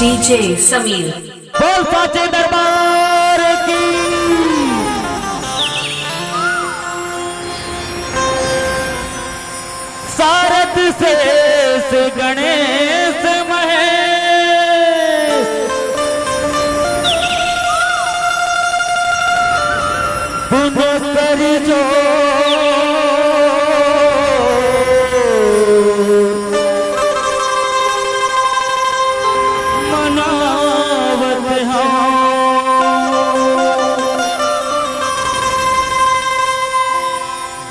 DJ Sameer बोल साचे दरबार की। सारद शेष गणेश महेश पुण्य करी जो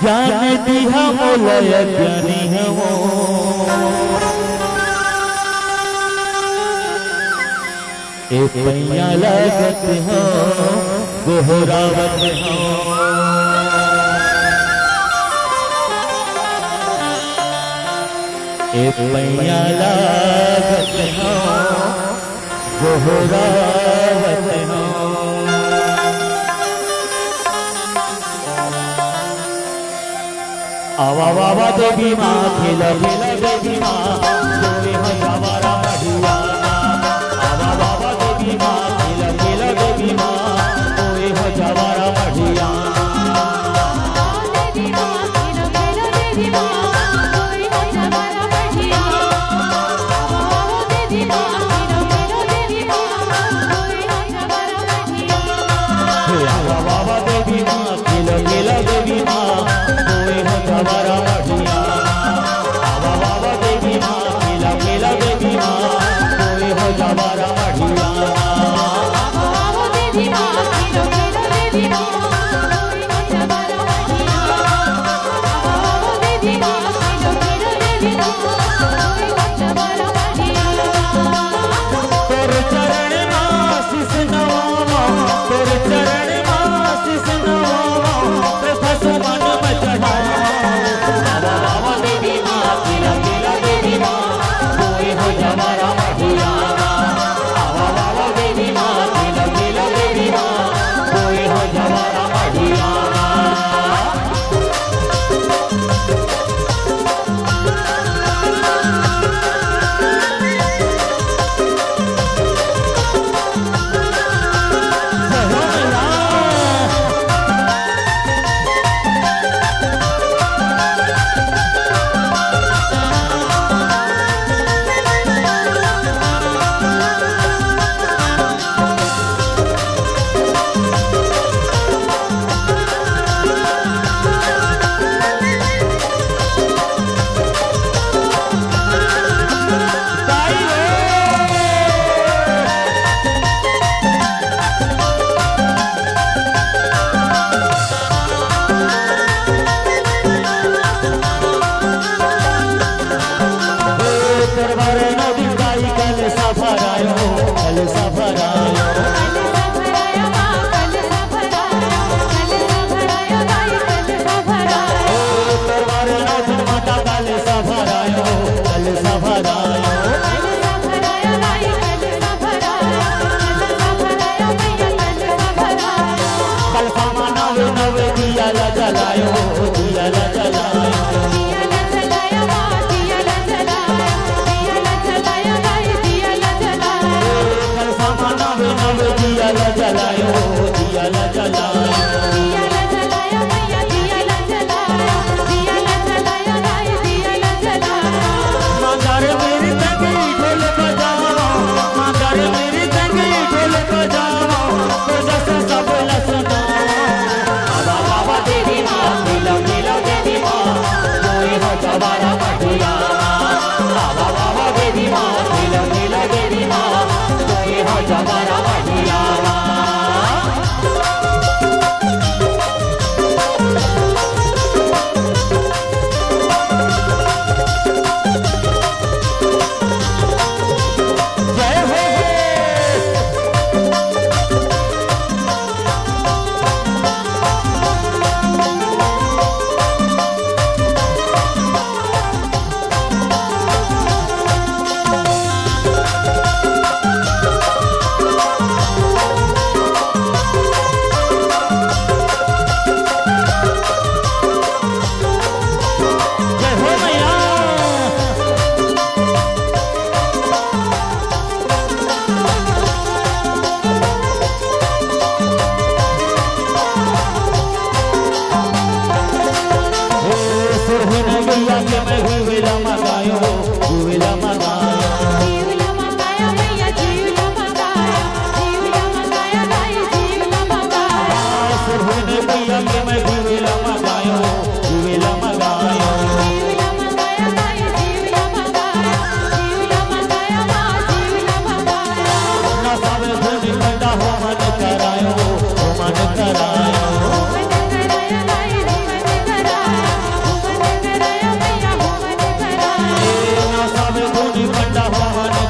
ज्ञान दिहा मोलय ज्ञानी हो ए पैया लगत हो गोहरावत हो ए पैया लगत हो गोहरावत हो। आवा बाबा देवी माँ खेला खेला देवी माँ सोने हो जावारा बढ़िया। आवा बाबा देवी माँ खेला खेला देवी माँ सोने हो जावारा बढ़िया। देवी माँ खेला खेला देवी माँ सोने हो जावारा बढ़िया। देवी माँ खेला खेला देवी माँ सोने हो जावारा बढ़िया। आवा बाबा देवी माँ खेला खेला देवी माँ हमारा बढ़िया। आवा बाबा देवी माँ खेला खेला देवी माँ कोई हो हमारा बढ़िया। देवी माँ खेला खेला देवी माँ कोई हो जावारा बढ़िया। देवी माँ खेला खेला देवी माँ कोई हो जावारा बढ़िया। तेरे चरण आशीष नवावा तेरे चरण आशीष नवावा ते फसु मन में चढ़ावा।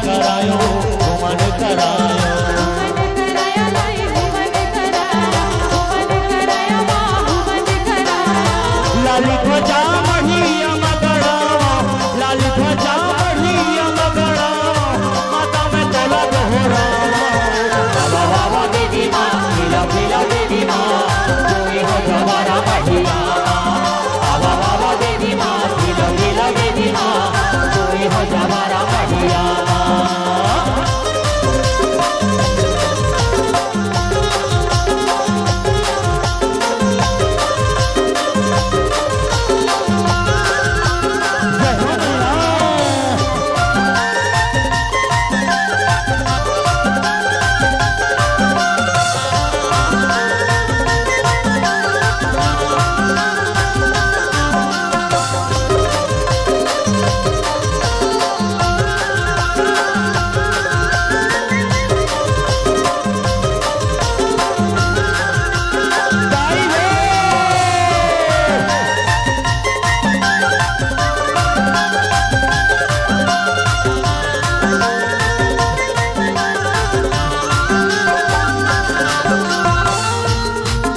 करायो घुमन करायो मन कराया लाई मन कराया मन कराया लाली ध्वजा बढ़िया मगड़ावा लाली ध्वजा बढ़िया मगड़ावा माता में तोला दोहरावा बाबा बाबा देवी माँ खिला खिला देवी माँ कोई हो जवारा बढ़िया बाबा बाबा देवी माँ खिला खिला देवी माँ कोई हो जवारा बढ़िया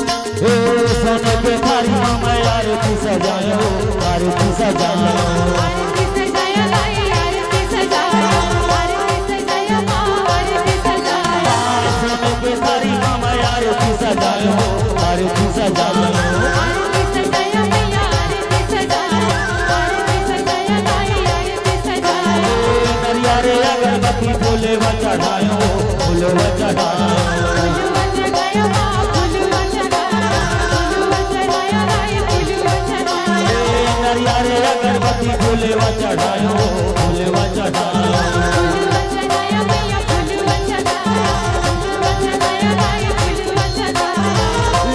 सोने के थारी में आरती सजायो आरती सजायो आरती सजाया लाई आरती सजाया आरती सजाया सोने के थारी में आरती सजायो आरती सजायो आरती सजाया मैया आरती सजाया लाई आरती सजाया नरिया रे अगरबत्ती फूले व चढ़ायो फूल व चढ़ायो नरिया रे अगरबत्ती फूले व चढ़ायो फूले व चढ़ायो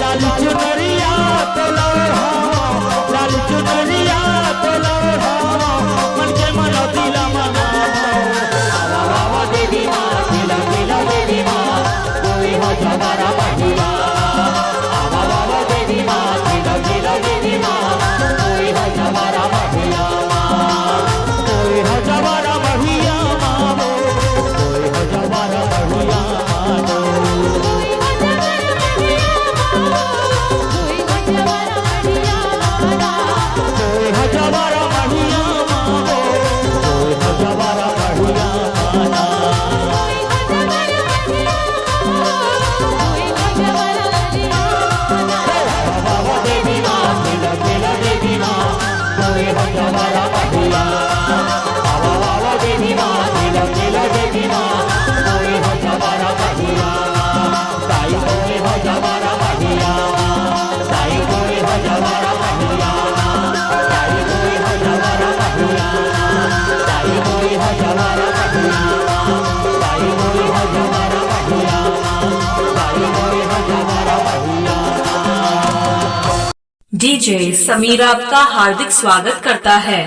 लाल चुनरिया तो लौड़ाओ लाल चुनरिया तो लौड़ाओ मन के मनोतीला मनाओ बाबा बाबा देवी माँ खिला खिला देवी माँ कोई हो जवारा बढ़िया बाबा बाबा देवी माँ खिला खिला देवी माँ कोई हो जवारा बढ़िया कोई हो जवारा बढ़िया माँ कोई हो जवारा बढ़िया माँ कोई हो जवारा बढ़िया मानो कोई हो जवारा बढ़िया माना बाबा देवी माँ खिला खिला देवी माँ कोई हो जवारा बढ़िया बाबा बाबा देवी माँ खिला खिला देवी माँ कोई हो जवारा बढ़िया ताई कोई हो जवारा बढ़िया ताई कोई हो जवारा बढ़िया ताई कोई हो जवारा बढ़िया ताई कोई हो जवारा बढ़िया ताई कोई हो जवारा बढ़िया ताई कोई हो जवारा बढ़िया डीजे समीर आपका हार्दिक स्वागत करता है।